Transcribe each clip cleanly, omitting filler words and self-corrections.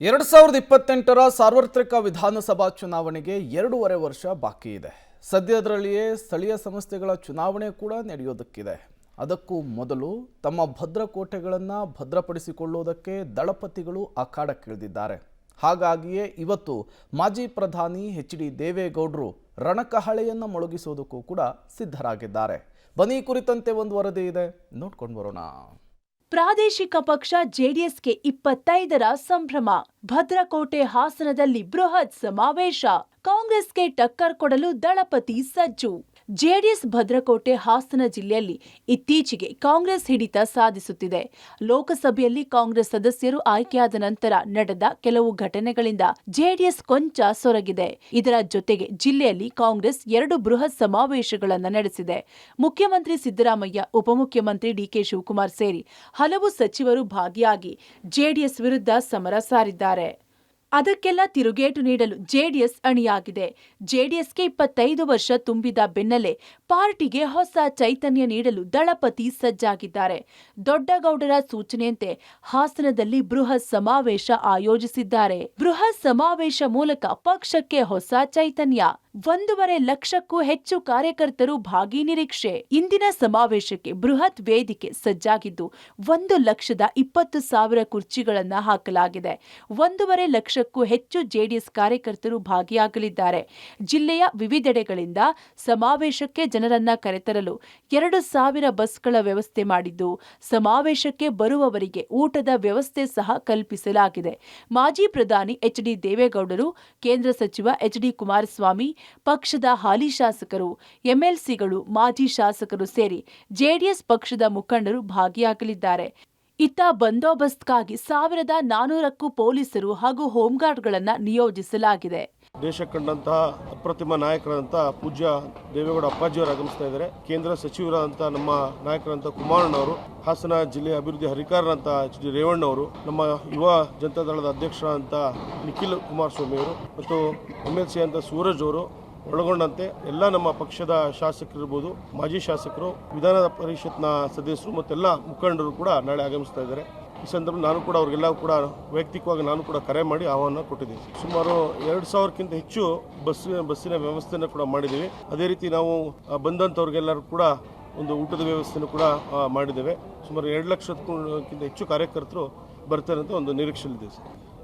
2028ರ ಸಾರ್ವತ್ರಿಕ ವಿಧಾನಸಭಾ ಚುನಾವಣೆಗೆ 2.5 ವರ್ಷ ಬಾಕಿ ಇದೆ. ಸದ್ಯದರಲ್ಲಿಯೇ ಸ್ಥಳೀಯ ಸಂಸ್ಥೆಗಳ ಚುನಾವಣೆ ಕೂಡ ನಡೆಯೋದಕ್ಕಿದೆ. ಅದಕ್ಕೂ ಮೊದಲು ತಮ್ಮ ಭದ್ರಕೋಟೆಗಳನ್ನು ಭದ್ರಪಡಿಸಿಕೊಳ್ಳುವುದಕ್ಕೆ ದಳಪತಿಗಳು ಅಖಾಡಕ್ಕಿಳಿದಿದ್ದಾರೆ. ಹಾಗಾಗಿಯೇ ಇವತ್ತು ಮಾಜಿ ಪ್ರಧಾನಿ ಎಚ್.ಡಿ. ದೇವೇಗೌಡರು ರಣಕಹಳೆಯನ್ನು ಮೊಳಗಿಸೋದಕ್ಕೂ ಕೂಡ ಸಿದ್ಧರಾಗಿದ್ದಾರೆ. ಬನ್ನಿ ಕುರಿತಂತೆ ಒಂದು ವರದಿ ಇದೆ, ನೋಡ್ಕೊಂಡು ಬರೋಣ. ಪ್ರಾದೇಶಿಕ ಪಕ್ಷ ಜೆಡಿಎಸ್ಗೆ 25ರ ಸಂಭ್ರಮ. ಭದ್ರಕೋಟೆ ಹಾಸನದಲ್ಲಿ ಬೃಹತ್ ಸಮಾವೇಶ. ಕಾಂಗ್ರೆಸ್ಗೆ ಟಕ್ಕರ್ ಕೊಡಲು ದಳಪತಿ ಸಜ್ಜು. ಜೆಡಿಎಸ್ ಭದ್ರಕೋಟೆ ಹಾಸನ ಜಿಲ್ಲೆಯಲ್ಲಿ ಇತ್ತೀಚೆಗೆ ಕಾಂಗ್ರೆಸ್ ಹಿಡಿತ ಸಾಧಿಸುತ್ತಿದೆ. ಲೋಕಸಭೆಯಲ್ಲಿ ಕಾಂಗ್ರೆಸ್ ಸದಸ್ಯರು ಆಯ್ಕೆಯಾದ ನಂತರ ನಡೆದ ಕೆಲವು ಘಟನೆಗಳಿಂದ ಜೆಡಿಎಸ್ ಕೊಂಚ ಸೊರಗಿದೆ. ಇದರ ಜೊತೆಗೆ ಜಿಲ್ಲೆಯಲ್ಲಿ ಕಾಂಗ್ರೆಸ್ 2 ಬೃಹತ್ ಸಮಾವೇಶಗಳನ್ನು ನಡೆಸಿದೆ. ಮುಖ್ಯಮಂತ್ರಿ ಸಿದ್ದರಾಮಯ್ಯ, ಉಪಮುಖ್ಯಮಂತ್ರಿ ಡಿ.ಕೆ. ಶಿವಕುಮಾರ್ ಸೇರಿ ಹಲವು ಸಚಿವರು ಭಾಗಿಯಾಗಿ ಜೆಡಿಎಸ್ ವಿರುದ್ಧ ಸಮರ ಸಾರಿದ್ದಾರೆ. ಅದಕ್ಕೆಲ್ಲ ತಿರುಗೇಟು ನೀಡಲು ಜೆಡಿಎಸ್ ಅಣಿಯಾಗಿದೆ. ಜೆಡಿಎಸ್ಗೆ 25 ವರ್ಷ ತುಂಬಿದ ಬೆನ್ನಲ್ಲೇ ಪಾರ್ಟಿಗೆ ಹೊಸ ಚೈತನ್ಯ ನೀಡಲು ದಳಪತಿ ಸಜ್ಜಾಗಿದ್ದಾರೆ. ದೊಡ್ಡಗೌಡರ ಸೂಚನೆಯಂತೆ ಹಾಸನದಲ್ಲಿ ಬೃಹತ್ ಸಮಾವೇಶ ಆಯೋಜಿಸಿದ್ದಾರೆ. ಬೃಹತ್ ಸಮಾವೇಶ ಮೂಲಕ ಪಕ್ಷಕ್ಕೆ ಹೊಸ ಚೈತನ್ಯ. 1.5 ಲಕ್ಷಕ್ಕೂ ಹೆಚ್ಚು ಕಾರ್ಯಕರ್ತರು ಭಾಗಿ ನಿರೀಕ್ಷೆ. ಇಂದಿನ ಸಮಾವೇಶಕ್ಕೆ ಬೃಹತ್ ವೇದಿಕೆ ಸಜ್ಜಾಗಿದ್ದು 1,20,000 ಕುರ್ಚಿಗಳನ್ನು ಹಾಕಲಾಗಿದೆ. 1.5 ಲಕ್ಷಕ್ಕೂ ಹೆಚ್ಚು ಜೆಡಿಎಸ್ ಕಾರ್ಯಕರ್ತರು ಭಾಗಿಯಾಗಲಿದ್ದಾರೆ. ಜಿಲ್ಲೆಯ ವಿವಿಧೆಡೆಗಳಿಂದ ಸಮಾವೇಶಕ್ಕೆ ಜನರನ್ನ ಕರೆತರಲು 2,000 ಬಸ್ಗಳ ವ್ಯವಸ್ಥೆ ಮಾಡಿದ್ದು, ಸಮಾವೇಶಕ್ಕೆ ಬರುವವರಿಗೆ ಊಟದ ವ್ಯವಸ್ಥೆ ಸಹ ಕಲ್ಪಿಸಲಾಗಿದೆ. ಮಾಜಿ ಪ್ರಧಾನಿ ಎಚ್.ಡಿ. ದೇವೇಗೌಡರು, ಕೇಂದ್ರ ಸಚಿವ ಎಚ್.ಡಿ. ಕುಮಾರಸ್ವಾಮಿ, ಪಕ್ಷದ ಹಾಲಿ ಶಾಸಕರು, ಎಂಎಲ್ಸಿಗಳು, ಮಾಜಿ ಶಾಸಕರು ಸೇರಿ ಜೆಡಿಎಸ್ ಪಕ್ಷದ ಮುಖಂಡರು ಭಾಗಿಯಾಗಲಿದ್ದಾರೆ. ಇತ್ತ ಬಂದೋಬಸ್ತ್ಗಾಗಿ 1,400ಕ್ಕೂ ಪೊಲೀಸರು ಹಾಗೂ ಹೋಂಗಾರ್ಡ್ಗಳನ್ನು ನಿಯೋಜಿಸಲಾಗಿದೆ. ದೇಶ ಕಂಡಂತಹ ಅಪ್ರತಿಮ ನಾಯಕರಾದಂತಹ ಪೂಜ್ಯ ದೇವೇಗೌಡ ಅಪ್ಪಾಜಿಯವರು ಆಗಮಿಸ್ತಾ ಇದ್ದಾರೆ. ಕೇಂದ್ರ ಸಚಿವರಾದಂತಹ ನಮ್ಮ ನಾಯಕರಂತ ಕುಮಾರಣ್ಣವರು, ಹಾಸನ ಜಿಲ್ಲೆಯ ಅಭಿವೃದ್ಧಿ ಹರಿಕಾರರಂತ ಎಚ್.ಡಿ. ರೇವಣ್ಣವರು, ನಮ್ಮ ಯುವ ಜನತಾ ದಳದ ಅಧ್ಯಕ್ಷರಾದಂಥ ನಿಖಿಲ್ ಕುಮಾರಸ್ವಾಮಿ ಅವರು ಮತ್ತು ಎಂಎಲ್ಸಿ ಅಂತ ಸೂರಜ್ ಅವರು ಒಳಗೊಂಡಂತೆ ಎಲ್ಲ ನಮ್ಮ ಪಕ್ಷದ ಶಾಸಕರಿರ್ಬೋದು, ಮಾಜಿ ಶಾಸಕರು, ವಿಧಾನ ಪರಿಷತ್ನ ಸದಸ್ಯರು ಮತ್ತೆಲ್ಲ ಮುಖಂಡರು ಕೂಡ ನಾಳೆ ಆಗಮಿಸ್ತಾ ಇದ್ದಾರೆ. ಈ ಸಂದರ್ಭದಲ್ಲಿ ನಾನು ಕೂಡ ಅವರಿಗೆಲ್ಲ ಕೂಡ ವೈಯಕ್ತಿಕವಾಗಿ ನಾನು ಕೂಡ ಕರೆ ಮಾಡಿ ಆಹ್ವಾನ ಕೊಟ್ಟಿದ್ದೀವಿ. ಸುಮಾರು 2,000ಕ್ಕಿಂತ ಹೆಚ್ಚು ಬಸ್ಸಿನ ವ್ಯವಸ್ಥೆಯನ್ನು ಕೂಡ ಮಾಡಿದ್ದೀವಿ. ಅದೇ ರೀತಿ ನಾವು ಬಂದಂಥವ್ರಿಗೆಲ್ಲರೂ ಕೂಡ ಒಂದು ಊಟದ ವ್ಯವಸ್ಥೆಯನ್ನು ಕೂಡ ಮಾಡಿದ್ದೇವೆ. ಸುಮಾರು 2 ಲಕ್ಷಕ್ಕಿಂತ ಹೆಚ್ಚು ಕಾರ್ಯಕರ್ತರು ಬರ್ತಾರೆ ಅಂತ ಒಂದು ನಿರೀಕ್ಷೆಯಲ್ಲಿದೆ.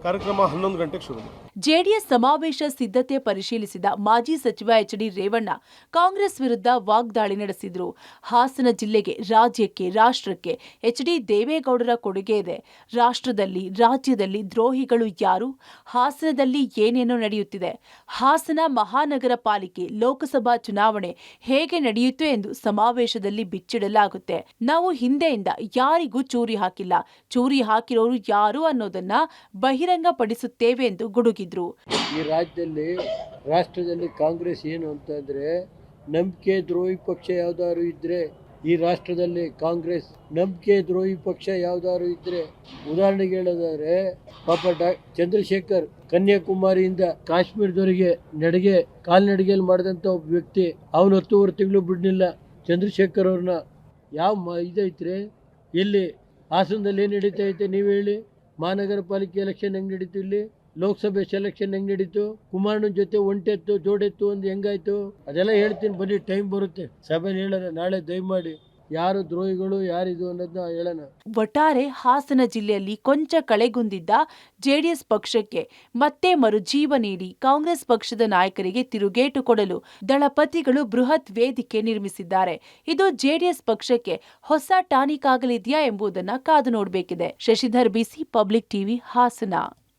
ಕಾರ್ಯಕ್ರಮ 11 ಗಂಟೆಗೆ ಶುರು. ಜೆಡಿಎಸ್ ಸಮಾವೇಶ ಸಿದ್ಧತೆ ಪರಿಶೀಲಿಸಿದ ಮಾಜಿ ಸಚಿವ ಎಚ್.ಡಿ. ರೇವಣ್ಣ ಕಾಂಗ್ರೆಸ್ ವಿರುದ್ಧ ವಾಗ್ದಾಳಿ ನಡೆಸಿದ್ರು. ಹಾಸನ ಜಿಲ್ಲೆಗೆ, ರಾಜ್ಯಕ್ಕೆ, ರಾಷ್ಟ್ರಕ್ಕೆ ಎಚ್.ಡಿ. ದೇವೇಗೌಡರ ಕೊಡುಗೆ ಇದೆ. ರಾಷ್ಟ್ರದಲ್ಲಿ, ರಾಜ್ಯದಲ್ಲಿ ದ್ರೋಹಿಗಳು ಯಾರು? ಹಾಸನದಲ್ಲಿ ಏನೇನೋ ನಡೆಯುತ್ತಿದೆ. ಹಾಸನ ಮಹಾನಗರ ಪಾಲಿಕೆ ಲೋಕಸಭಾ ಚುನಾವಣೆ ಹೇಗೆ ನಡೆಯಿತು ಎಂದು ಸಮಾವೇಶದಲ್ಲಿ ಬಿಚ್ಚಿಡಲಾಗುತ್ತೆ. ನಾವು ಹಿಂದೆಯಿಂದ ಯಾರಿಗೂ ಚೂರಿ ಹಾಕಿಲ್ಲ. ಚೂರಿ ಹಾಕಿರೋರು ಯಾರು ಅನ್ನೋದನ್ನ ಬಹಿರಂಗಪಡಿಸುತ್ತೇವೆ ಎಂದು ಗುಡುಗಿದ್ರು. ಈ ರಾಷ್ಟ್ರದಲ್ಲಿ ಕಾಂಗ್ರೆಸ್ ಏನು ಅಂತಂದ್ರೆ, ನಂಬಿಕೆ ದ್ರೋಹಿ ಪಕ್ಷ ಯಾವ್ದಾದ್ರು ಇದ್ರೆ ಈ ರಾಷ್ಟ್ರದಲ್ಲಿ ಕಾಂಗ್ರೆಸ್ ನಂಬಿಕೆ ದ್ರೋಹಿ ಪಕ್ಷ ಯಾವ್ದಾದ್ರು ಇದ್ರೆ, ಉದಾಹರಣೆಗೆ ಹೇಳೋದಾದ್ರೆ ಪಾಪ ಚಂದ್ರಶೇಖರ್ ಕನ್ಯಾಕುಮಾರಿಯಿಂದ ಕಾಶ್ಮೀರದವರೆಗೆ ಕಾಲ್ನಡಿಗೆಯಲ್ಲಿ ಮಾಡಿದಂಥ ಒಬ್ಬ ವ್ಯಕ್ತಿ, ಅವನು 10 ತಿಂಗಳು ಬಿಡ್ಲಿಲ್ಲ. ಚಂದ್ರಶೇಖರ್ ಅವ್ರನ್ನ ಯಾವ ಇದೈತ್ರಿ? ಎಲ್ಲಿ ಹಾಸನದಲ್ಲಿ ಏನು ನಡೀತಾ ಐತೆ ನೀವು ಹೇಳಿ? ಮಹಾನಗರ ಪಾಲಿಕೆ ಎಲೆಕ್ಷನ್ ಹೆಂಗ್ ನಡೀತು? ಇಲ್ಲಿ ಲೋಕಸಭೆ ಸೆಲೆಕ್ಷನ್ ಹೆಂಗ್ ನಡೀತು? ಕುಮಾರನ ಜೊತೆ ಒಂಟೆತ್ತು ಜೋಡೆತ್ತು ಒಂದು ಹೆಂಗಾಯ್ತು? ಅದೆಲ್ಲ ಹೇಳ್ತೀನಿ, ಬನ್ನಿ, ಟೈಮ್ ಬರುತ್ತೆ, ಸಭೆಯಲ್ಲಿ ಹೇಳೋಣ. ನಾಳೆ ದಯಮಾಡಿ ಯಾರು ದ್ರೋಹಿಗಳು ಯಾರಿದು ಅನ್ನೋದನ್ನ ಹೇಳೋಣ. ಒಟ್ಟಾರೆ ಹಾಸನ ಜಿಲ್ಲೆಯಲ್ಲಿ ಕೊಂಚ ಕಳೆಗುಂದಿದ್ದ ಜೆಡಿಎಸ್ ಪಕ್ಷಕ್ಕೆ ಮತ್ತೆ ಮರುಜೀವ ನೀಡಿ ಕಾಂಗ್ರೆಸ್ ಪಕ್ಷದ ನಾಯಕರಿಗೆ ತಿರುಗೇಟು ಕೊಡಲು ದಳಪತಿಗಳು ಬೃಹತ್ ವೇದಿಕೆ ನಿರ್ಮಿಸಿದ್ದಾರೆ. ಇದು ಜೆಡಿಎಸ್ ಪಕ್ಷಕ್ಕೆ ಹೊಸ ಟಾನಿಕ್ ಆಗಲಿದೆಯಾ ಎಂಬುದನ್ನು ಕಾದು ನೋಡಬೇಕಿದೆ. ಶಶಿಧರ್ ಬಿಸಿ, ಪಬ್ಲಿಕ್ ಟಿವಿ, ಹಾಸನ.